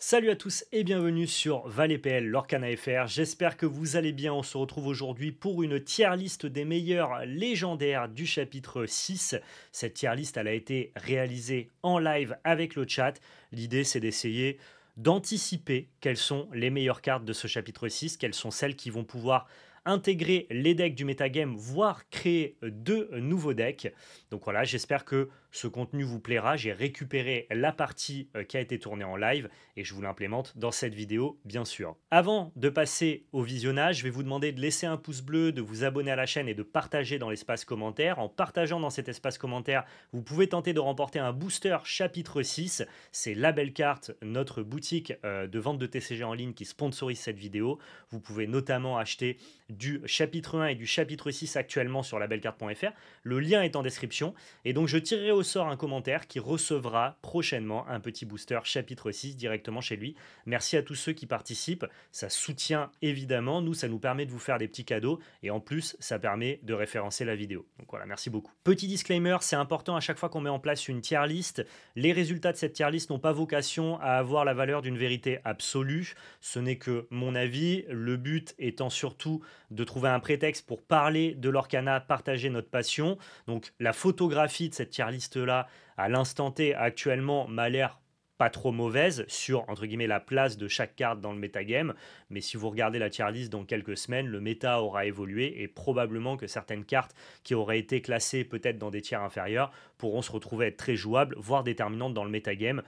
Salut à tous et bienvenue sur ValetPL, Lorcana FR. J'espère que vous allez bien. On se retrouve aujourd'hui pour une tier list des meilleurs légendaires du chapitre 6. Cette tier list, elle a été réalisée en live avec le chat. L'idée, c'est d'essayer d'anticiper quelles sont les meilleures cartes de ce chapitre 6, quelles sont celles qui vont pouvoir intégrer les decks du metagame, voire créer de nouveaux decks. Donc voilà, j'espère que ce contenu vous plaira. J'ai récupéré la partie qui a été tournée en live et je vous l'implémente dans cette vidéo, bien sûr. Avant de passer au visionnage, je vais vous demander de laisser un pouce bleu, de vous abonner à la chaîne et de partager dans l'espace commentaire. En partageant dans cet espace commentaire, vous pouvez tenter de remporter un booster chapitre 6. C'est La Belle Carte, notre boutique de vente de TCG en ligne qui sponsorise cette vidéo. Vous pouvez notamment acheter du chapitre 1 et du chapitre 6 actuellement sur labellecarte.fr. Le lien est en description. Et donc je tirerai au sort un commentaire qui recevra prochainement un petit booster chapitre 6 directement chez lui. Merci à tous ceux qui participent. Ça soutient évidemment. Nous, ça nous permet de vous faire des petits cadeaux. Et en plus, ça permet de référencer la vidéo. Donc voilà, merci beaucoup. Petit disclaimer, c'est important à chaque fois qu'on met en place une tier list. Les résultats de cette tier list n'ont pas vocation à avoir la valeur d'une vérité absolue. Ce n'est que mon avis. Le but étant surtout de trouver un prétexte pour parler de l'Orcana, partager notre passion. Donc la photographie de cette tier list là, à l'instant T actuellement, m'a l'air pas trop mauvaise sur entre guillemets la place de chaque carte dans le metagame, mais si vous regardez la tier list dans quelques semaines, le méta aura évolué et probablement que certaines cartes qui auraient été classées peut-être dans des tiers inférieurs pourront se retrouver être très jouables, voire déterminantes dans le metagame.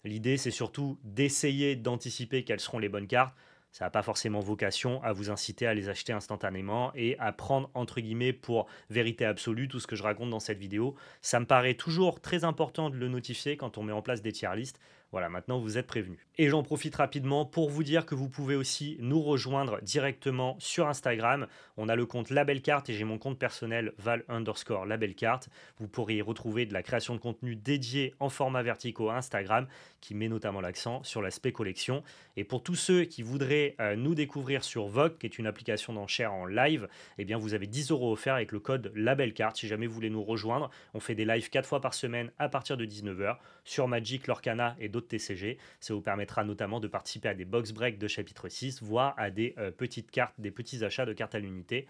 L'idée, c'est surtout d'essayer d'anticiper quelles seront les bonnes cartes. Ça n'a pas forcément vocation à vous inciter à les acheter instantanément et à prendre, entre guillemets, pour vérité absolue tout ce que je raconte dans cette vidéo. Ça me paraît toujours très important de le notifier quand on met en place des tier lists. Voilà, maintenant vous êtes prévenus. Et j'en profite rapidement pour vous dire que vous pouvez aussi nous rejoindre directement sur Instagram. On a le compte Labellecarte et j'ai mon compte personnel Val_Labellecarte. Vous pourrez y retrouver de la création de contenu dédié en format verticaux à Instagram qui met notamment l'accent sur l'aspect collection. Et pour tous ceux qui voudraient nous découvrir sur Vogue, qui est une application d'enchères en live, eh bien vous avez 10 € offerts avec le code Labellecarte si jamais vous voulez nous rejoindre. On fait des lives 4 fois par semaine à partir de 19h sur Magic, Lorcana et d'autres TCG. Ça vous permettra notamment de participer à des box breaks de chapitre 6, voire à des petites cartes, des petits achats de cartes à l'unité.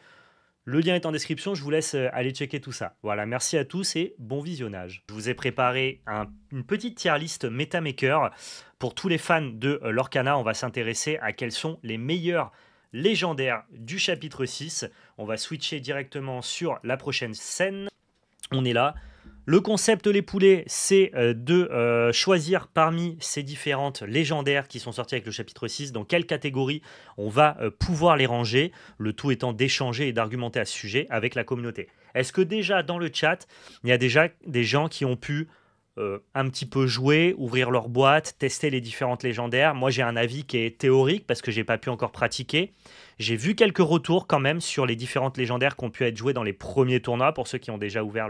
Le lien est en description, je vous laisse aller checker tout ça. Voilà, merci à tous et bon visionnage. Je vous ai préparé une petite tier list MetaMaker. Pour tous les fans de l'Orcana, on va s'intéresser à quels sont les meilleurs légendaires du chapitre 6. On va switcher directement sur la prochaine scène. On est là. Le concept les poulets, c'est de choisir parmi ces différentes légendaires qui sont sorties avec le chapitre 6, dans quelle catégorie on va pouvoir les ranger, le tout étant d'échanger et d'argumenter à ce sujet avec la communauté. Est-ce que déjà dans le chat, il y a déjà des gens qui ont pu un petit peu jouer, ouvrir leur boîte, tester les différentes légendaires? Moi j'ai un avis qui est théorique parce que j'ai pas pu encore pratiquer. J'ai vu quelques retours quand même sur les différentes légendaires qui ont pu être jouées dans les premiers tournois pour ceux qui ont déjà ouvert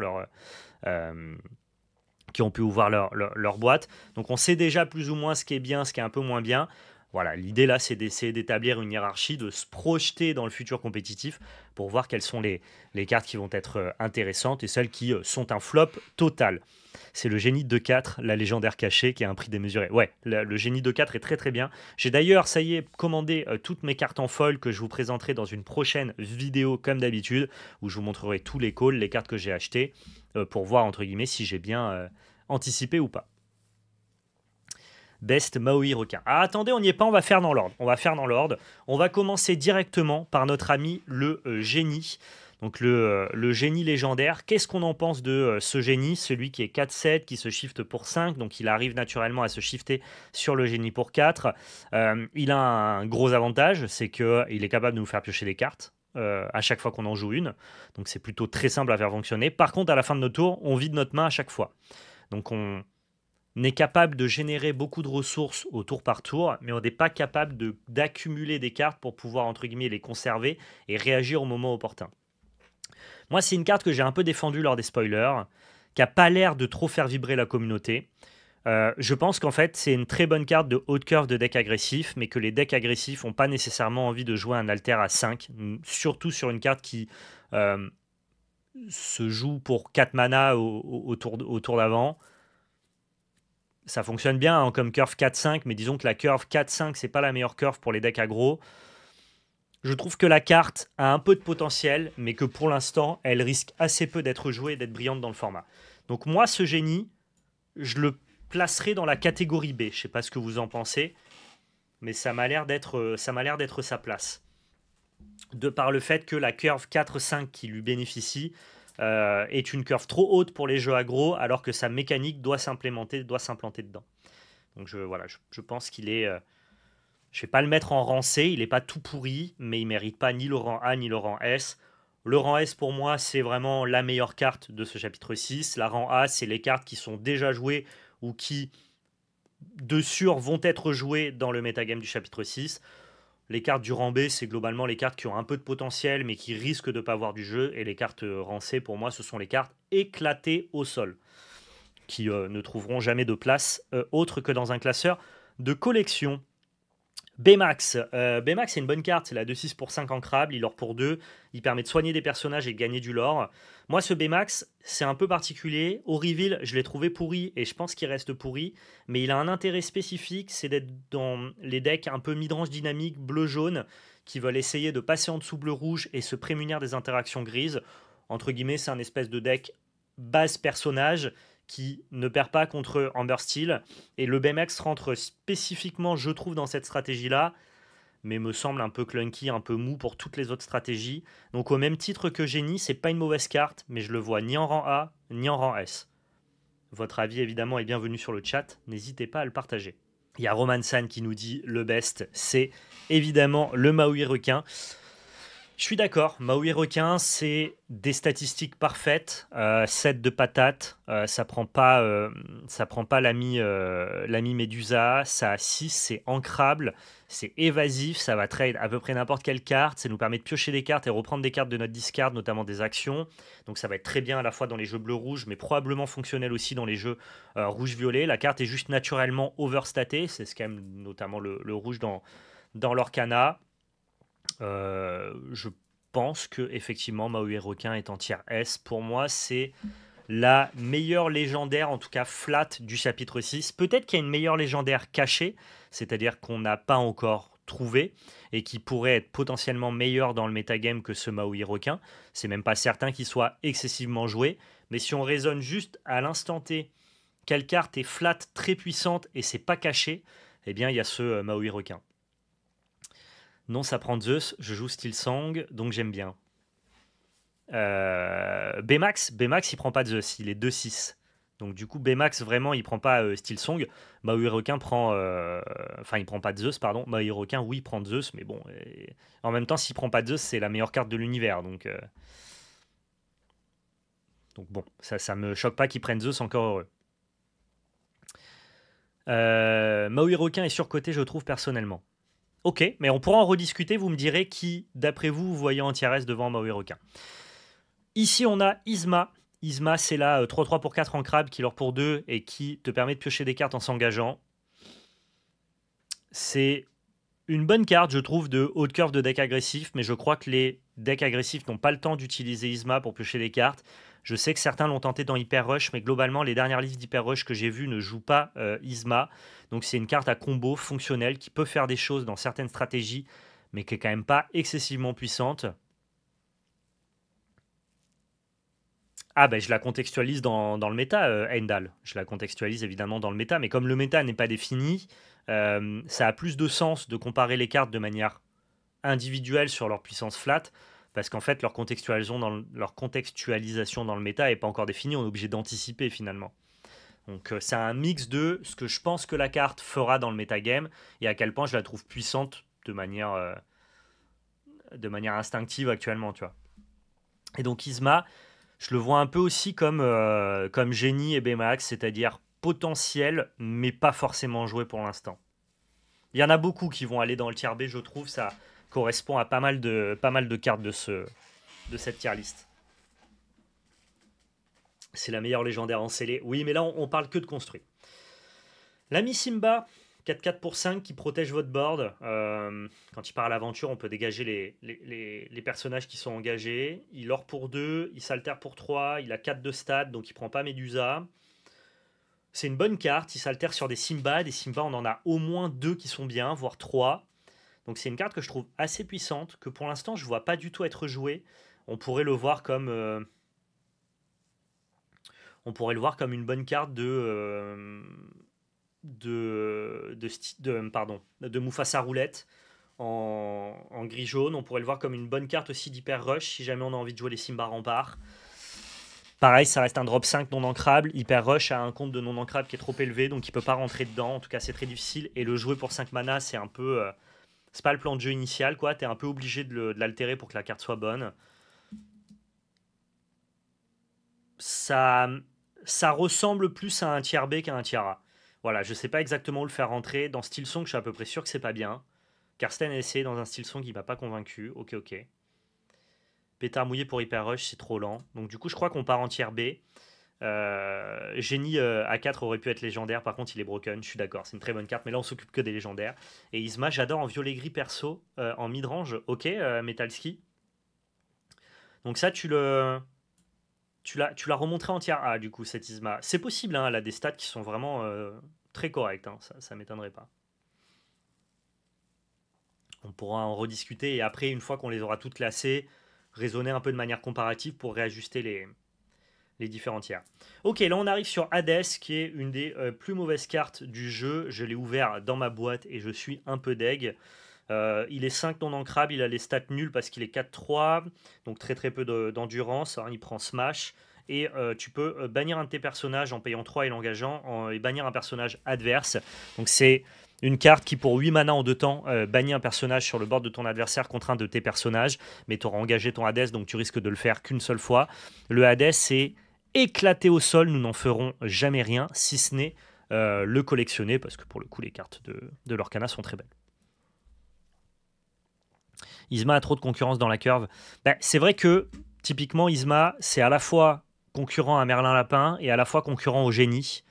qui ont pu ouvrir leur boîte. Donc on sait déjà plus ou moins ce qui est bien, ce qui est un peu moins bien. Voilà, l'idée là, c'est d'essayer d'établir une hiérarchie, de se projeter dans le futur compétitif pour voir quelles sont les cartes qui vont être intéressantes et celles qui sont un flop total. C'est le génie de 4, la légendaire cachée, qui a un prix démesuré. Ouais, le génie de 4 est très très bien. J'ai d'ailleurs, ça y est, commandé toutes mes cartes en foil que je vous présenterai dans une prochaine vidéo comme d'habitude, où je vous montrerai tous les calls, les cartes que j'ai achetées, pour voir entre guillemets si j'ai bien anticipé ou pas. Best Maui requin. Ah, attendez, on n'y est pas, on va faire dans l'ordre. On va commencer directement par notre ami le génie. Donc le génie légendaire. Qu'est-ce qu'on en pense de ce génie? Celui qui est 4-7, qui se shift pour 5. Donc il arrive naturellement à se shifter sur le génie pour 4. Il a un gros avantage, c'est qu'il est capable de nous faire piocher des cartes. À chaque fois qu'on en joue une. Donc c'est plutôt très simple à faire fonctionner. Par contre, à la fin de notre tour, on vide notre main à chaque fois. Donc on est capable de générer beaucoup de ressources au tour par tour, mais on n'est pas capable d'accumuler des cartes pour pouvoir, entre guillemets, les conserver et réagir au moment opportun. Moi, c'est une carte que j'ai un peu défendue lors des spoilers, qui n'a pas l'air de trop faire vibrer la communauté. Je pense qu'en fait, c'est une très bonne carte de haute curve de deck agressif, mais que les decks agressifs n'ont pas nécessairement envie de jouer un alter à 5, surtout sur une carte qui se joue pour 4 mana au tour d'avant. Ça fonctionne bien hein, comme curve 4-5, mais disons que la curve 4-5, c'est pas la meilleure curve pour les decks aggro. Je trouve que la carte a un peu de potentiel, mais que pour l'instant, elle risque assez peu d'être jouée et d'être brillante dans le format. Donc moi, ce génie, je le placerai dans la catégorie B. Je sais pas ce que vous en pensez, mais ça m'a l'air d'être sa place. De par le fait que la curve 4-5 qui lui bénéficie est une curve trop haute pour les jeux aggro, alors que sa mécanique doit s'implémenter, doit s'implanter dedans. Donc je pense qu'il est... je ne vais pas le mettre en rang C, il n'est pas tout pourri, mais il ne mérite pas ni le rang A ni le rang S. Le rang S, pour moi, c'est vraiment la meilleure carte de ce chapitre 6. La rang A, c'est les cartes qui sont déjà jouées ou qui, de sûr, vont être jouées dans le metagame du chapitre 6. Les cartes du rang B, c'est globalement les cartes qui ont un peu de potentiel, mais qui risquent de ne pas avoir du jeu. Et les cartes rang C, pour moi, ce sont les cartes éclatées au sol, qui ne trouveront jamais de place autre que dans un classeur de collection. Baymax. Baymax, c'est une bonne carte. C'est la 2-6 pour 5 ancrable. Il lore pour 2. Il permet de soigner des personnages et de gagner du lore. Moi, ce Baymax, c'est un peu particulier. Au reveal, je l'ai trouvé pourri et je pense qu'il reste pourri. Mais il a un intérêt spécifique, c'est d'être dans les decks un peu midrange dynamique, bleu-jaune, qui veulent essayer de passer en dessous bleu-rouge et se prémunir des interactions grises. Entre guillemets, c'est un espèce de deck base personnage qui ne perd pas contre Amber Steel. Et le BMX rentre spécifiquement, je trouve, dans cette stratégie-là, mais me semble un peu clunky, un peu mou pour toutes les autres stratégies. Donc au même titre que Génie, c'est pas une mauvaise carte, mais je le vois ni en rang A, ni en rang S. Votre avis, évidemment, est bienvenu sur le chat. N'hésitez pas à le partager. Il y a Roman San qui nous dit le best, c'est évidemment le Maui requin. Je suis d'accord, Maui requin, c'est des statistiques parfaites, 7 de patate, ça prend pas l'ami Medusa, ça a 6, c'est ancrable, c'est évasif, ça va trade à peu près n'importe quelle carte, ça nous permet de piocher des cartes et reprendre des cartes de notre discard, notamment des actions, donc ça va être très bien à la fois dans les jeux bleu-rouge, mais probablement fonctionnel aussi dans les jeux rouge-violet. La carte est juste naturellement overstatée, c'est quand même notamment le rouge dans l'Orcana. Je pense que effectivement Maui requin est en tier S. Pour moi, c'est la meilleure légendaire, en tout cas flat, du chapitre 6. Peut-être qu'il y a une meilleure légendaire cachée, c'est-à-dire qu'on n'a pas encore trouvé et qui pourrait être potentiellement meilleure dans le metagame que ce Maui requin. C'est même pas certain qu'il soit excessivement joué, mais si on raisonne juste à l'instant T, quelle carte est flat, très puissante et c'est pas caché, eh bien il y a ce Maui requin. Non, ça prend Zeus, je joue Steel Song, donc j'aime bien. Baymax, il prend pas Zeus, il est 2-6. Donc du coup, Baymax, vraiment, il prend pas Steel Song. Maui Requin prend... Enfin, il prend pas Zeus, pardon. Maui Requin, oui, il prend Zeus, mais bon... En même temps, s'il prend pas Zeus, c'est la meilleure carte de l'univers, donc bon, ça me choque pas qu'il prenne Zeus, encore heureux. Maui Requin est surcoté, je trouve, personnellement. Ok, mais on pourra en rediscuter. Vous me direz qui, d'après vous, vous voyez en tier S devant Maui Requin. Ici, on a Isma. Isma, c'est la 3-3 pour 4 en crabe qui lore pour 2 et qui te permet de piocher des cartes en s'engageant. C'est une bonne carte, je trouve, de haute curve de deck agressif, mais je crois que les decks agressifs n'ont pas le temps d'utiliser Isma pour piocher des cartes. Je sais que certains l'ont tenté dans Hyper Rush, mais globalement, les dernières listes d'Hyper Rush que j'ai vues ne jouent pas Isma. Donc c'est une carte à combo fonctionnelle qui peut faire des choses dans certaines stratégies, mais qui est quand même pas excessivement puissante. Ah ben je la contextualise dans le méta, Heimdall. Je la contextualise évidemment dans le méta, mais comme le méta n'est pas défini, ça a plus de sens de comparer les cartes de manière individuelle sur leur puissance flat, parce qu'en fait leur contextualisation dans le méta n'est pas encore définie, on est obligé d'anticiper finalement. Donc c'est un mix de ce que je pense que la carte fera dans le metagame et à quel point je la trouve puissante de manière instinctive actuellement, tu vois. Et donc Isma, je le vois un peu aussi comme Génie et Baymax, c'est-à-dire potentiel, mais pas forcément joué pour l'instant. Il y en a beaucoup qui vont aller dans le tier B, je trouve, ça correspond à pas mal de cartes de cette tier list. C'est la meilleure légendaire en scellé. Oui, mais là, on parle que de construit. L'ami Simba, 4-4 pour 5 qui protège votre board. Quand il part à l'aventure, on peut dégager les personnages qui sont engagés. Il lore pour 2, il s'altère pour 3, il a 4 de stats, donc il prend pas Medusa. C'est une bonne carte, il s'altère sur des Simba. Des Simba, on en a au moins 2 qui sont bien, voire 3. Donc c'est une carte que je trouve assez puissante, que pour l'instant je vois pas du tout être jouée. On pourrait le voir comme, on pourrait le voir comme une bonne carte de Mufasa Roulette en gris-jaune. On pourrait le voir comme une bonne carte aussi d'Hyper Rush si jamais on a envie de jouer les Simba Rempart. Pareil, ça reste un drop 5 non ancrable. Hyper Rush a un compte de non ancrable qui est trop élevé, donc il peut pas rentrer dedans. En tout cas, c'est très difficile. Et le jouer pour 5 mana, c'est un peu. C'est pas le plan de jeu initial, quoi. T'es un peu obligé de l'altérer pour que la carte soit bonne. Ça, ça ressemble plus à un tiers B qu'à un tiers A. Voilà, je sais pas exactement où le faire rentrer. Dans Steel Song, je suis à peu près sûr que c'est pas bien. Karsten a essayé dans un Steel Song qui m'a pas convaincu. Ok, ok. Pétard mouillé pour Hyper Rush, c'est trop lent. Donc du coup, je crois qu'on part en tiers B. Génie A4 aurait pu être légendaire, par contre il est broken, je suis d'accord, c'est une très bonne carte, mais là on s'occupe que des légendaires. Et Isma, j'adore en violet gris perso, en midrange, ok, Metalski. Donc ça tu l'as remontré en tiers A du coup, cette Isma. C'est possible, hein, elle a des stats qui sont vraiment très correctes, hein, ça m'étonnerait pas. On pourra en rediscuter et après, une fois qu'on les aura toutes classées, raisonner un peu de manière comparative pour réajuster les différents tiers. Ok, là on arrive sur Hades, qui est une des plus mauvaises cartes du jeu. Je l'ai ouvert dans ma boîte et je suis un peu deg. Il est 5 non ancrable, il a les stats nuls parce qu'il est 4-3, donc très très peu d'endurance. Il prend Smash. Et tu peux bannir un de tes personnages en payant 3 et l'engageant, et bannir un personnage adverse. Donc c'est une carte qui pour 8 mana en 2 temps bannit un personnage sur le board de ton adversaire contre un de tes personnages, mais tu auras engagé ton Hades, donc tu risques de le faire qu'une seule fois. Le Hades, c'est éclaté au sol, nous n'en ferons jamais rien, si ce n'est le collectionner, parce que pour le coup, les cartes de l'Orcana sont très belles. Isma a trop de concurrence dans la curve. C'est vrai que, typiquement, Isma, c'est à la fois concurrent à Merlin Lapin et à la fois concurrent au Génie.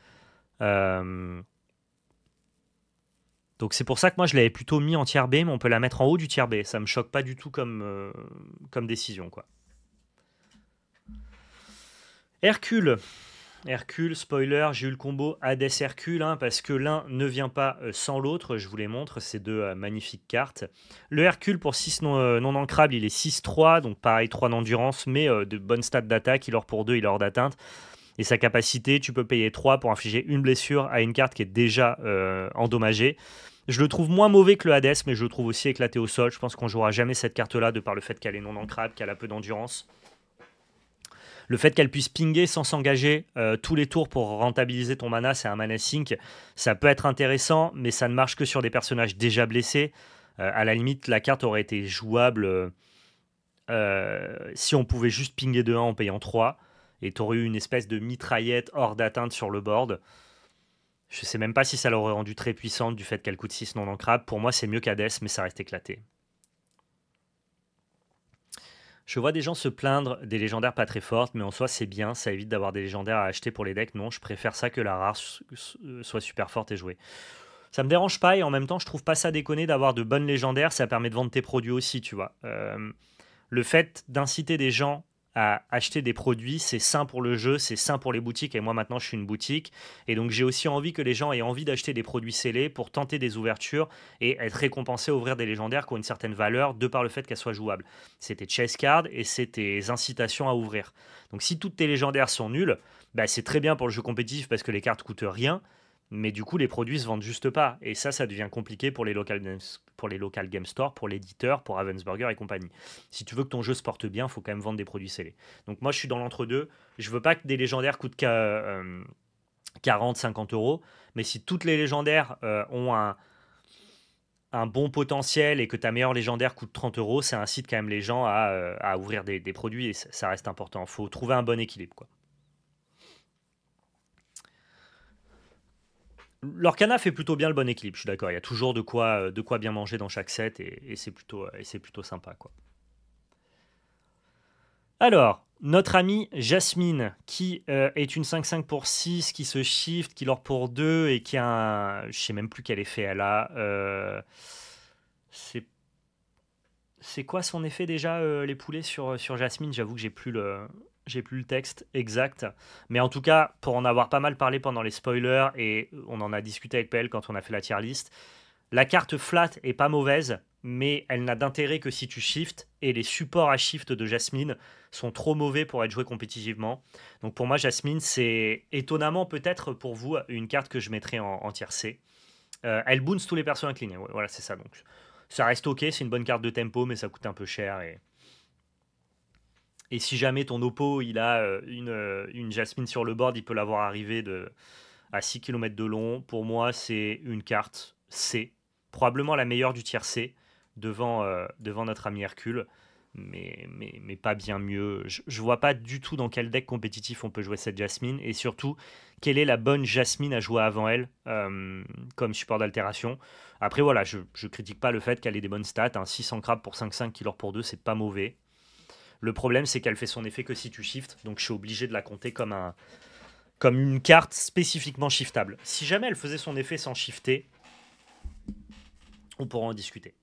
Donc c'est pour ça que moi, je l'avais plutôt mis en tiers B, mais on peut la mettre en haut du tiers B. Ça me choque pas du tout comme décision, quoi. Hercule. Hercule, spoiler, j'ai eu le combo Hades-Hercule, hein, parce que l'un ne vient pas sans l'autre, je vous les montre, ces deux magnifiques cartes. Le Hercule, pour 6 non ancrables, il est 6-3, donc pareil, 3 d'endurance, mais de bonnes stats d'attaque, il or pour 2, il or d'atteinte. Et sa capacité, tu peux payer 3 pour infliger une blessure à une carte qui est déjà endommagée. Je le trouve moins mauvais que le Hades, mais je le trouve aussi éclaté au sol. Je pense qu'on jouera jamais cette carte-là, de par le fait qu'elle est non ancrable, qu'elle a peu d'endurance. Le fait qu'elle puisse pinguer sans s'engager tous les tours pour rentabiliser ton mana, c'est un mana sink. Ça peut être intéressant, mais ça ne marche que sur des personnages déjà blessés. À la limite, la carte aurait été jouable si on pouvait juste pinguer de 1 en payant 3. Et tu aurais eu une espèce de mitraillette hors d'atteinte sur le board. Je sais même pas si ça l'aurait rendu très puissante du fait qu'elle coûte 6 non ancrable. Pour moi, c'est mieux qu'Hades, mais ça reste éclaté. Je vois des gens se plaindre des légendaires pas très fortes, mais en soi c'est bien, ça évite d'avoir des légendaires à acheter pour les decks. Non, je préfère ça que la rare soit super forte et jouée. Ça me dérange pas et en même temps je trouve pas ça déconné d'avoir de bonnes légendaires, ça permet de vendre tes produits aussi, tu vois. Le fait d'inciter des gens à acheter des produits, c'est sain pour le jeu, c'est sain pour les boutiques, et moi maintenant je suis une boutique, et donc j'ai aussi envie que les gens aient envie d'acheter des produits scellés pour tenter des ouvertures et être récompensés à ouvrir des légendaires qui ont une certaine valeur de par le fait qu'elles soient jouables. C'était chase card et c'est tes incitations à ouvrir. Donc si toutes tes légendaires sont nulles, c'est très bien pour le jeu compétitif parce que les cartes coûtent rien, mais du coup les produits se vendent juste pas, et ça devient compliqué pour les local game stores, pour l'éditeur, pour Ravensburger et compagnie. Si tu veux que ton jeu se porte bien, il faut quand même vendre des produits scellés. Donc moi je suis dans l'entre-deux, je veux pas que des légendaires coûtent 40-50 euros, mais si toutes les légendaires ont un bon potentiel et que ta meilleure légendaire coûte 30 euros, ça incite quand même les gens à ouvrir des produits, et ça reste important. Il faut trouver un bon équilibre, quoi. L'Orcana fait plutôt bien le bon équilibre, je suis d'accord. Il y a toujours de quoi bien manger dans chaque set, et c'est plutôt sympa, quoi. Alors, notre amie Jasmine, qui est une 5-5 pour 6, qui se shift, qui lord pour 2 et qui a un. Je sais même plus quel effet elle a. C'est quoi son effet déjà, les poulets sur Jasmine? J'avoue que j'ai plus le. J'ai plus le texte exact. Mais en tout cas, pour en avoir pas mal parlé pendant les spoilers, et on en a discuté avec PL quand on a fait la tier list, la carte flat est pas mauvaise, mais elle n'a d'intérêt que si tu shifts, et les supports à shift de Jasmine sont trop mauvais pour être joués compétitivement. Donc pour moi, Jasmine, c'est étonnamment peut-être pour vous une carte que je mettrais en tier C. Elle bounce tous les persos inclinés, ouais, voilà, c'est ça. Donc ça reste ok, c'est une bonne carte de tempo, mais ça coûte un peu cher. Et si jamais ton oppo il a une Jasmine sur le board, il peut l'avoir arrivé à 6 km de long. Pour moi, c'est une carte C, probablement la meilleure du tiers C, devant notre ami Hercule, mais pas bien mieux. Je vois pas du tout dans quel deck compétitif on peut jouer cette Jasmine, et surtout, quelle est la bonne Jasmine à jouer avant elle comme support d'altération. Après, voilà, je critique pas le fait qu'elle ait des bonnes stats. 600 crabes pour 5-5, killer pour 2, c'est pas mauvais. Le problème, c'est qu'elle fait son effet que si tu shifts, donc je suis obligé de la compter comme une carte spécifiquement shiftable. Si jamais elle faisait son effet sans shifter, on pourra en discuter.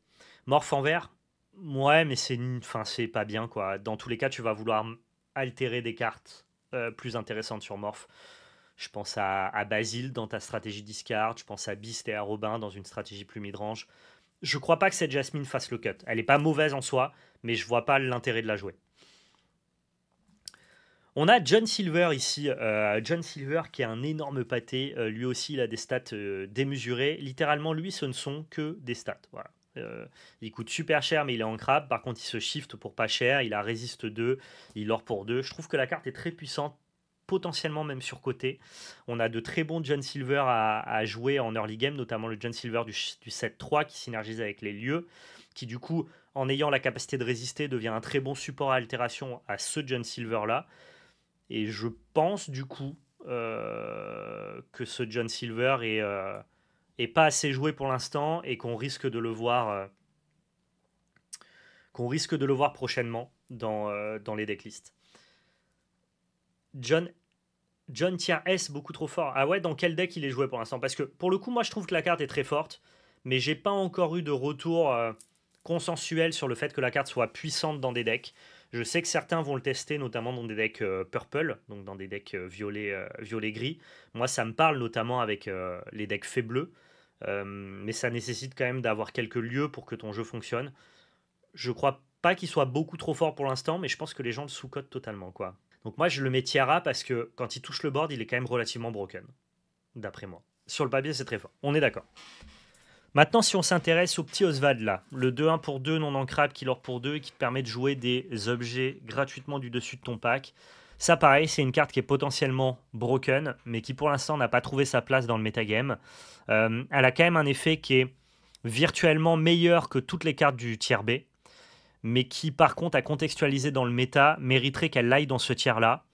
Morph en vert, ouais, mais c'est pas bien, quoi. Dans tous les cas, tu vas vouloir altérer des cartes plus intéressantes sur Morph. Je pense à Basile dans ta stratégie discard, je pense à Beast et à Robin dans une stratégie plus midrange. Je crois pas que cette Jasmine fasse le cut. Elle est pas mauvaise en soi, mais je vois pas l'intérêt de la jouer. On a John Silver ici, John Silver qui est un énorme pâté, lui aussi il a des stats démesurées, littéralement lui ce ne sont que des stats, voilà. Il coûte super cher mais il est en crabe, par contre il se shift pour pas cher, il a résiste 2, il lore pour 2, je trouve que la carte est très puissante, potentiellement même surcotée. On a de très bons John Silver à jouer en early game, notamment le John Silver du set 3 qui synergise avec les lieux, qui du coup en ayant la capacité de résister devient un très bon support à altération à ce John Silver là. Et je pense du coup que ce John Silver est pas assez joué pour l'instant et qu'on risque de le voir prochainement dans les decklists. John tier S beaucoup trop fort. Ah ouais, dans quel deck il est joué pour l'instant? Parce que pour le coup, moi je trouve que la carte est très forte, mais j'ai pas encore eu de retour consensuel sur le fait que la carte soit puissante dans des decks. Je sais que certains vont le tester, notamment dans des decks purple, donc dans des decks violet-gris. Moi, ça me parle notamment avec les decks faits bleus, mais ça nécessite quand même d'avoir quelques lieux pour que ton jeu fonctionne. Je crois pas qu'il soit beaucoup trop fort pour l'instant, mais je pense que les gens le sous-cotent totalement, quoi. Donc moi, je le mets tier A parce que quand il touche le board, il est quand même relativement broken, d'après moi. Sur le papier, c'est très fort. On est d'accord. Maintenant, si on s'intéresse au petit Oswald là, le 2-1 pour 2 non ancrable qui lore pour 2 et qui te permet de jouer des objets gratuitement du dessus de ton pack. Ça, pareil, c'est une carte qui est potentiellement broken, mais qui pour l'instant n'a pas trouvé sa place dans le metagame. Elle a quand même un effet qui est virtuellement meilleur que toutes les cartes du tiers B, mais qui par contre, à contextualiser dans le méta, mériterait qu'elle aille dans ce tiers-là.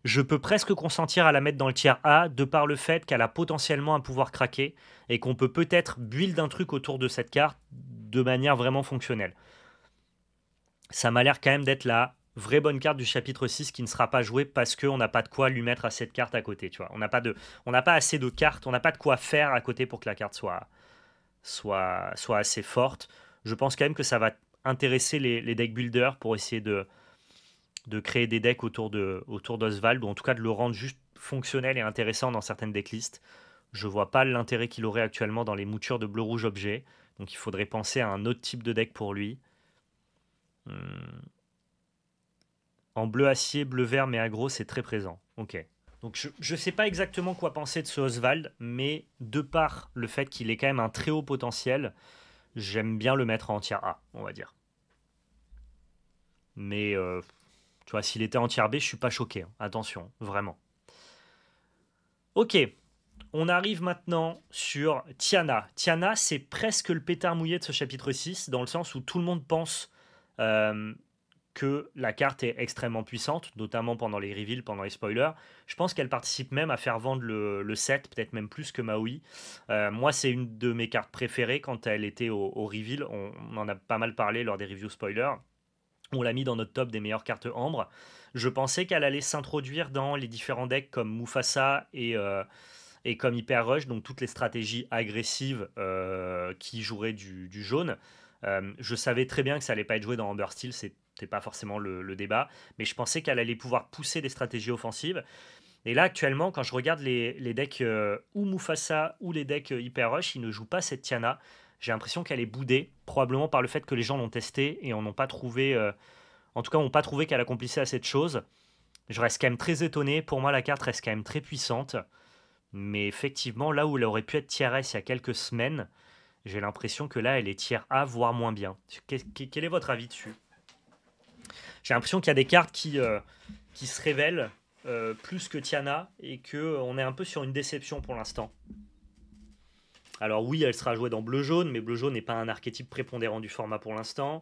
Je peux presque consentir à la mettre dans le tiers A de par le fait qu'elle a potentiellement un pouvoir craqué et qu'on peut peut-être build un truc autour de cette carte de manière vraiment fonctionnelle. Ça m'a l'air quand même d'être la vraie bonne carte du chapitre 6 qui ne sera pas jouée parce qu'on n'a pas de quoi lui mettre à cette carte à côté. Tu vois. On n'a pas assez de cartes, on n'a pas de quoi faire à côté pour que la carte soit assez forte. Je pense quand même que ça va intéresser les deck builders pour essayer de créer des decks autour d'Oswald, ou en tout cas de le rendre juste fonctionnel et intéressant dans certaines decklists. Je vois pas l'intérêt qu'il aurait actuellement dans les moutures de bleu-rouge objet, donc il faudrait penser à un autre type de deck pour lui. En bleu acier, bleu vert, mais aggro, c'est très présent. Ok. Donc je sais pas exactement quoi penser de ce Oswald, mais de par le fait qu'il ait quand même un très haut potentiel, j'aime bien le mettre en tier A, on va dire. Mais tu vois, s'il était en tier B, je suis pas choqué. Hein. Attention, vraiment. Ok, on arrive maintenant sur Tiana. Tiana, c'est presque le pétard mouillé de ce chapitre 6, dans le sens où tout le monde pense que la carte est extrêmement puissante, notamment pendant les reveals, pendant les spoilers. Je pense qu'elle participe même à faire vendre le set, peut-être même plus que Maui. Moi, c'est une de mes cartes préférées quand elle était au reveal. On en a pas mal parlé lors des reviews spoilers. On l'a mis dans notre top des meilleures cartes Ambre. Je pensais qu'elle allait s'introduire dans les différents decks comme Mufasa et comme Hyper Rush, donc toutes les stratégies agressives qui joueraient du jaune. Je savais très bien que ça allait pas être joué dans Amber Steel, c'était c'était pas forcément le débat, mais je pensais qu'elle allait pouvoir pousser des stratégies offensives. Et là, actuellement, quand je regarde les decks ou Mufasa ou les decks Hyper Rush, ils ne jouent pas cette Tiana. J'ai l'impression qu'elle est boudée, probablement par le fait que les gens l'ont testée et en ont pas trouvé, en tout cas, n'ont pas trouvé qu'elle accomplissait assez de choses. Je reste quand même très étonné. Pour moi, la carte reste quand même très puissante. Mais effectivement, là où elle aurait pu être tier S il y a quelques semaines, j'ai l'impression que là, elle est tier A, voire moins bien. Quel est votre avis dessus? J'ai l'impression qu'il y a des cartes qui se révèlent plus que Tiana et qu'on est un peu sur une déception pour l'instant. Alors oui, elle sera jouée dans bleu-jaune, mais bleu-jaune n'est pas un archétype prépondérant du format pour l'instant.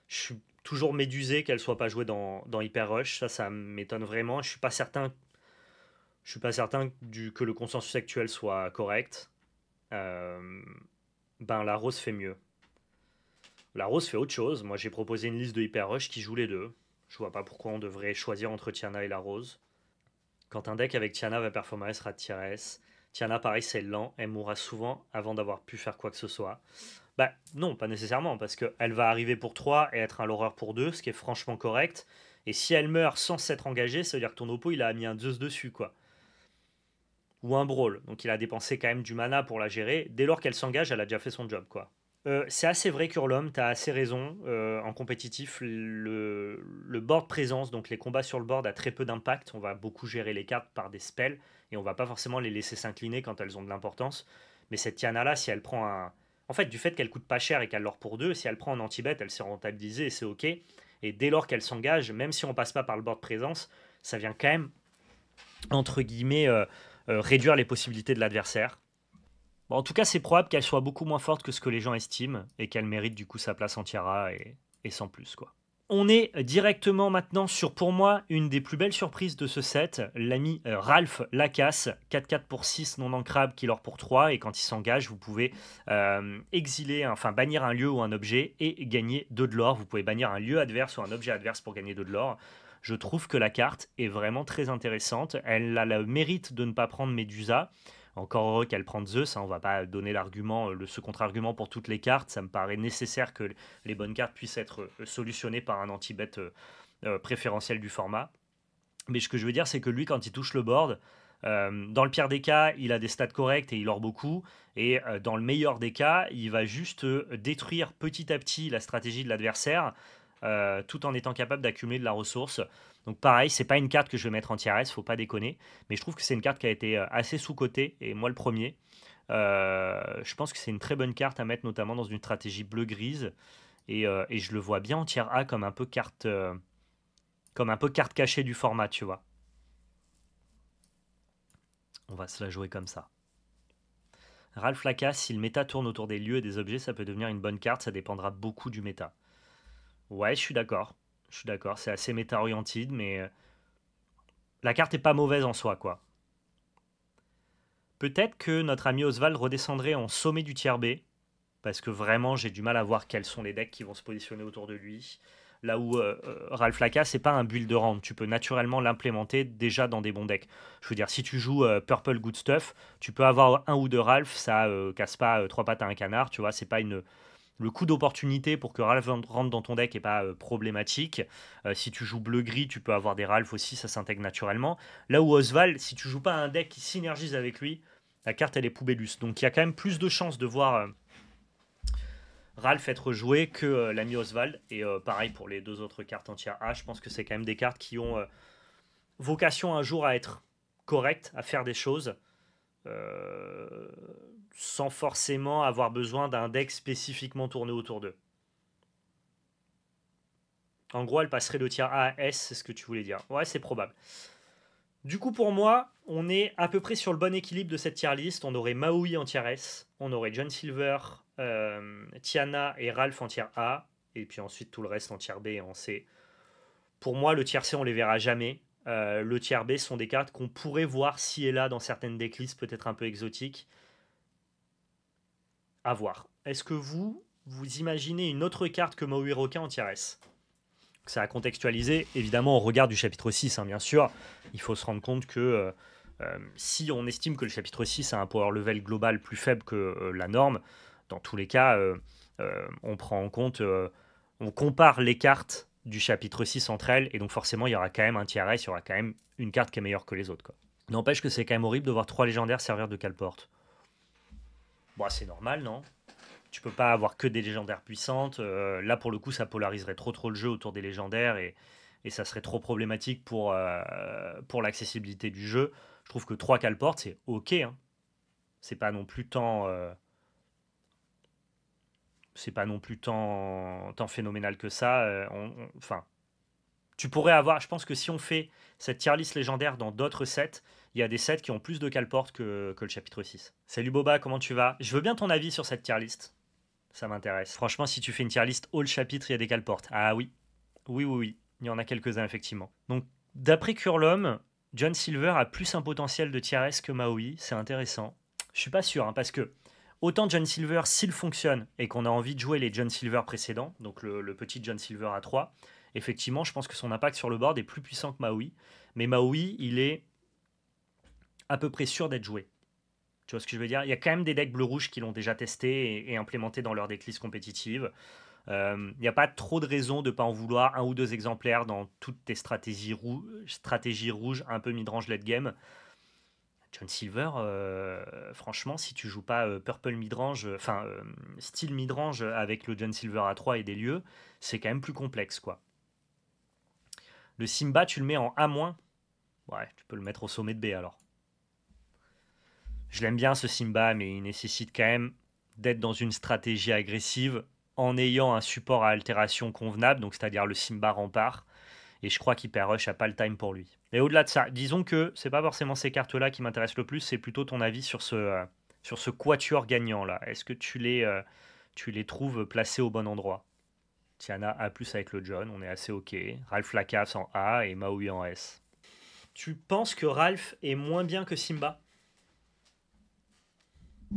Je suis toujours médusé qu'elle soit pas jouée dans Hyper Rush. Ça m'étonne vraiment. Je suis pas certain que le consensus actuel soit correct. Euh, ben la rose fait mieux. La rose fait autre chose. Moi j'ai proposé une liste de Hyper Rush qui joue les deux. Je vois pas pourquoi on devrait choisir entre Tiana et la rose. Quand un deck avec Tiana va performer, elle sera tier S. Tiana, pareil, c'est lent. Elle mourra souvent avant d'avoir pu faire quoi que ce soit. Bah non, pas nécessairement, parce qu'elle va arriver pour 3 et être un loreur pour 2, ce qui est franchement correct. Et si elle meurt sans s'être engagée, ça veut dire que ton oppo, il a mis un Zeus dessus, quoi. Ou un Brawl. Donc il a dépensé quand même du mana pour la gérer. Dès lors qu'elle s'engage, elle a déjà fait son job, quoi. C'est assez vrai, Kurlom, tu as assez raison. En compétitif, le board présence, donc les combats sur le board, a très peu d'impact. On va beaucoup gérer les cartes par des spells et on va pas forcément les laisser s'incliner quand elles ont de l'importance. Mais cette Tiana-là, si elle prend un. En fait, du fait qu'elle coûte pas cher et qu'elle l'or pour 2, si elle prend un anti-bet, elle s'est rentabilisée et c'est ok. Et dès lors qu'elle s'engage, même si on passe pas par le board présence, ça vient quand même, entre guillemets, réduire les possibilités de l'adversaire. Bon, en tout cas, c'est probable qu'elle soit beaucoup moins forte que ce que les gens estiment et qu'elle mérite du coup sa place en tiara et sans plus, quoi. On est directement maintenant sur, pour moi, une des plus belles surprises de ce set, l'ami Ralph Lacasse, 4-4 pour 6 non ancrable, killer pour 3, et quand il s'engage, vous pouvez exiler, enfin bannir un lieu ou un objet et gagner 2 de l'or. Vous pouvez bannir un lieu adverse ou un objet adverse pour gagner 2 de l'or. Je trouve que la carte est vraiment très intéressante. Elle a le mérite de ne pas prendre Medusa. Encore heureux qu'elle prenne Zeus, hein, on va pas donner l'argument, ce contre-argument pour toutes les cartes. Ça me paraît nécessaire que les bonnes cartes puissent être solutionnées par un anti-bet préférentiel du format. Mais ce que je veux dire, c'est que lui, quand il touche le board, dans le pire des cas, il a des stats corrects et il ore beaucoup. Et dans le meilleur des cas, il va juste détruire petit à petit la stratégie de l'adversaire, tout en étant capable d'accumuler de la ressource. Donc pareil, c'est pas une carte que je vais mettre en tier S, faut pas déconner. Mais je trouve que c'est une carte qui a été assez sous-cotée, et moi le premier. Je pense que c'est une très bonne carte à mettre notamment dans une stratégie bleu-grise. Et je le vois bien en tier A comme un peu carte cachée du format, tu vois. On va se la jouer comme ça. Ralph Lacasse, si le méta tourne autour des lieux et des objets, ça peut devenir une bonne carte, ça dépendra beaucoup du méta. Ouais, je suis d'accord. Je suis d'accord, c'est assez méta-oriented, mais la carte est pas mauvaise en soi, quoi. Peut-être que notre ami Oswald redescendrait en sommet du tier B, parce que vraiment, j'ai du mal à voir quels sont les decks qui vont se positionner autour de lui. Là où Ralph Lacasse, c'est pas un build de round. Tu peux naturellement l'implémenter déjà dans des bons decks. Je veux dire, si tu joues Purple Good Stuff, tu peux avoir un ou deux Ralph, ça casse pas trois pattes à un canard, tu vois, c'est pas une. Le coût d'opportunité pour que Ralph rentre dans ton deck n'est pas problématique. Si tu joues bleu-gris, tu peux avoir des Ralph aussi, ça s'intègre naturellement. Là où Oswald, si tu joues pas un deck qui synergise avec lui, la carte elle est poubellus. Donc il y a quand même plus de chances de voir Ralph être joué que l'ami Oswald. Et pareil pour les deux autres cartes en tier A, je pense que c'est quand même des cartes qui ont vocation un jour à être correctes, à faire des choses. Sans forcément avoir besoin d'un deck spécifiquement tourné autour d'eux. En gros, elle passerait de tier A à S, c'est ce que tu voulais dire. Ouais, c'est probable. Du coup, pour moi, on est à peu près sur le bon équilibre de cette tier list. On aurait Maui en tier S, on aurait John Silver, Tiana et Ralph en tier A, et puis ensuite tout le reste en tier B et en C. Pour moi, le tier C, on les verra jamais. Le tier B sont des cartes qu'on pourrait voir ci et là dans certaines decklists, peut-être un peu exotiques. À voir. Est-ce que vous imaginez une autre carte que Maui Roca en tier S? Ça a contextualisé, évidemment, au regard du chapitre 6, hein, bien sûr. Il faut se rendre compte que si on estime que le chapitre 6 a un power level global plus faible que la norme, dans tous les cas, on prend en compte, on compare les cartes du chapitre 6 entre elles, et donc forcément il y aura quand même un tiers S, il y aura quand même une carte qui est meilleure que les autres, quoi. N'empêche que c'est quand même horrible de voir 3 légendaires servir de cale-porte. Bon, c'est normal, non? Tu peux pas avoir que des légendaires puissantes. Là, pour le coup, ça polariserait trop le jeu autour des légendaires et ça serait trop problématique pour l'accessibilité du jeu. Je trouve que 3 cale-portes, c'est ok, hein. C'est pas non plus c'est pas non plus tant phénoménal que ça. Enfin, tu pourrais avoir, je pense que si on fait cette tier list légendaire dans d'autres sets, il y a des sets qui ont plus de cale-portes que le chapitre 6. Salut Boba, comment tu vas? Je veux bien ton avis sur cette tier list. Ça m'intéresse. Franchement, si tu fais une tier list all chapitre, il y a des cale-portes. Ah oui. Oui. Il y en a quelques-uns, effectivement. Donc, d'après Curlom, John Silver a plus un potentiel de tier S que Maui. C'est intéressant. Je suis pas sûr, hein, parce que autant John Silver, s'il fonctionne et qu'on a envie de jouer les John Silver précédents, donc le petit John Silver à 3, effectivement, je pense que son impact sur le board est plus puissant que Maui. Mais Maui, il est à peu près sûr d'être joué. Tu vois ce que je veux dire? Il y a quand même des decks bleu-rouge qui l'ont déjà testé et implémenté dans leur decklist compétitive. Il n'y a pas trop de raison de ne pas en vouloir un ou deux exemplaires dans toutes tes stratégies rouges un peu mid-range late game. John Silver, franchement, si tu joues pas Purple midrange, enfin style midrange avec le John Silver à 3 et des lieux, c'est quand même plus complexe, quoi. Le Simba, tu le mets en A-. Ouais, tu peux le mettre au sommet de B alors. Je l'aime bien ce Simba, mais il nécessite quand même d'être dans une stratégie agressive en ayant un support à altération convenable, donc c'est-à-dire le Simba rempart. Et je crois qu'Hyper Rush n'a pas le time pour lui. Et au-delà de ça, disons que c'est pas forcément ces cartes-là qui m'intéressent le plus, c'est plutôt ton avis sur ce quatuor gagnant-là. Est-ce que tu les trouves placés au bon endroit? Tiana A+, avec le John, on est assez ok. Ralph Lacasse en A et Maui en S. Tu penses que Ralph est moins bien que Simba?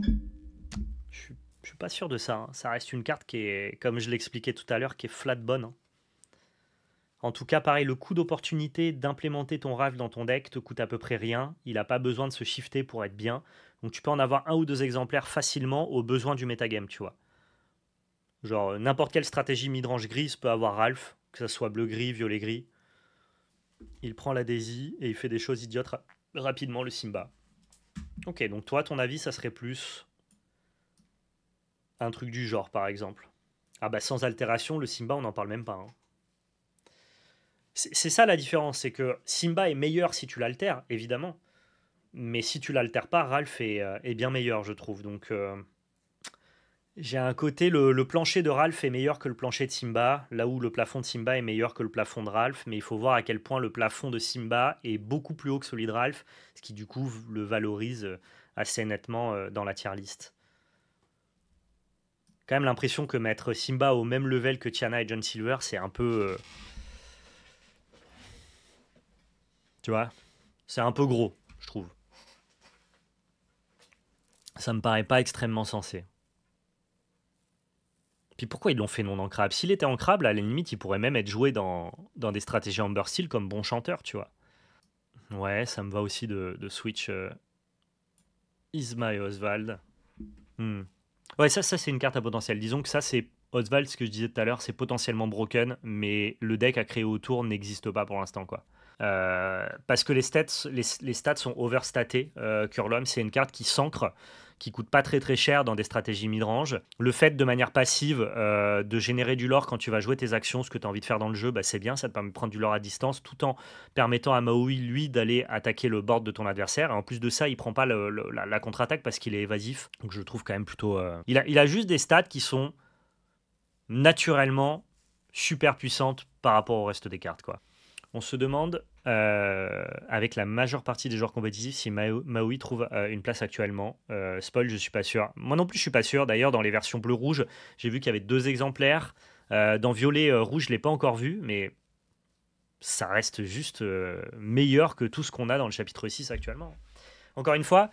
Je suis pas sûr de ça, hein. Ça reste une carte qui est, comme je l'expliquais tout à l'heure, qui est flat bonne, hein. En tout cas, pareil, le coût d'opportunité d'implémenter ton Ralph dans ton deck te coûte à peu près rien. Il n'a pas besoin de se shifter pour être bien. Donc tu peux en avoir un ou deux exemplaires facilement aux besoins du metagame, tu vois. Genre, n'importe quelle stratégie midrange grise peut avoir Ralph, que ce soit bleu-gris, violet-gris. Il prend la Daisy et il fait des choses idiotes rapidement, le Simba. Ok, donc toi, ton avis, ça serait plus un truc du genre, par exemple. Ah bah sans altération, le Simba, on n'en parle même pas, hein. C'est ça la différence, c'est que Simba est meilleur si tu l'altères, évidemment. Mais si tu l'altères pas, Ralph est bien meilleur, je trouve. Donc j'ai un côté, le plancher de Ralph est meilleur que le plancher de Simba, là où le plafond de Simba est meilleur que le plafond de Ralph, mais il faut voir à quel point le plafond de Simba est beaucoup plus haut que celui de Ralph, ce qui du coup le valorise assez nettement dans la tier list. Quand même l'impression que mettre Simba au même level que Tiana et John Silver, c'est un peu... tu vois? C'est un peu gros, je trouve. Ça me paraît pas extrêmement sensé. Puis pourquoi ils l'ont fait non ancrable? S'il était ancrable, à la limite, il pourrait même être joué dans des stratégies Amber Steel comme bon chanteur, tu vois. Ouais, ça me va aussi de switch Isma et Oswald. Hmm. Ouais, ça c'est une carte à potentiel. Disons que ça, c'est Oswald, ce que je disais tout à l'heure, c'est potentiellement broken, mais le deck à créer autour n'existe pas pour l'instant, quoi. Parce que les stats sont overstatés. Curlom, c'est une carte qui s'ancre, qui coûte pas très cher dans des stratégies mid-range. Le fait de manière passive de générer du lore quand tu vas jouer tes actions, ce que tu as envie de faire dans le jeu, bah, c'est bien, ça te permet de prendre du lore à distance tout en permettant à Maui, lui, d'aller attaquer le board de ton adversaire. Et en plus de ça, il prend pas la contre-attaque parce qu'il est évasif. Donc je le trouve quand même plutôt... Il a juste des stats qui sont naturellement super puissantes par rapport au reste des cartes, quoi. On se demande, avec la majeure partie des joueurs compétitifs, si Maui trouve une place actuellement. Spoil, je suis pas sûr. Moi non plus, je suis pas sûr. D'ailleurs, dans les versions bleu-rouge, j'ai vu qu'il y avait 2 exemplaires. Dans violet-rouge, je l'ai pas encore vu, mais ça reste juste meilleur que tout ce qu'on a dans le chapitre 6 actuellement. Encore une fois,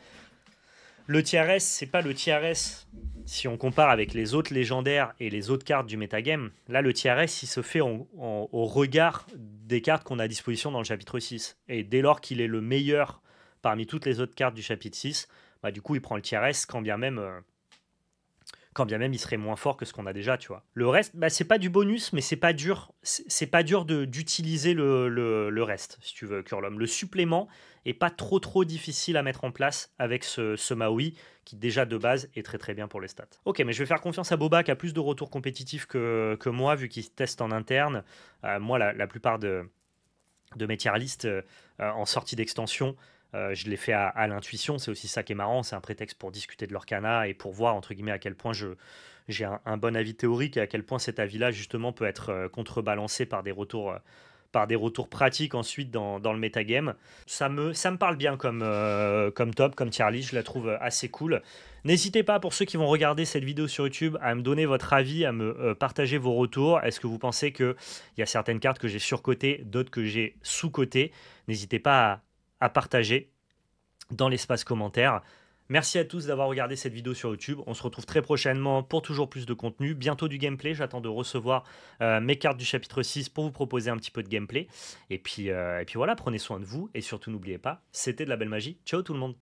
le tiers S, c'est pas le tiers S si on compare avec les autres légendaires et les autres cartes du metagame. Là, le tiers S, il se fait au regard des cartes qu'on a à disposition dans le chapitre 6. Et dès lors qu'il est le meilleur parmi toutes les autres cartes du chapitre 6, bah, du coup, il prend le tiers S quand bien même quand bien même il serait moins fort que ce qu'on a déjà, tu vois. Le reste, bah, c'est pas du bonus, mais c'est pas dur. C'est pas dur d'utiliser le reste, si tu veux, Curlom. Le supplément est pas trop difficile à mettre en place avec ce Maui, qui déjà de base est très bien pour les stats. Ok, mais je vais faire confiance à Boba qui a plus de retours compétitifs que moi, vu qu'il teste en interne. Moi, la plupart de mes tier list en sortie d'extension, je l'ai fait à l'intuition. C'est aussi ça qui est marrant, c'est un prétexte pour discuter de l'Orcana et pour voir entre guillemets à quel point j'ai un bon avis théorique et à quel point cet avis-là justement peut être contrebalancé par des retours pratiques ensuite dans le metagame. Ça me parle bien comme top, comme tier list, je la trouve assez cool. N'hésitez pas, pour ceux qui vont regarder cette vidéo sur YouTube, à me donner votre avis, à me partager vos retours. Est-ce que vous pensez qu'il y a certaines cartes que j'ai surcotées, d'autres que j'ai sous-cotées? N'hésitez pas à partager dans l'espace commentaire. Merci à tous d'avoir regardé cette vidéo sur YouTube. On se retrouve très prochainement pour toujours plus de contenu. Bientôt du gameplay. J'attends de recevoir mes cartes du chapitre 6 pour vous proposer un petit peu de gameplay. Et puis voilà, prenez soin de vous. Et surtout, n'oubliez pas, c'était de la belle magie. Ciao tout le monde.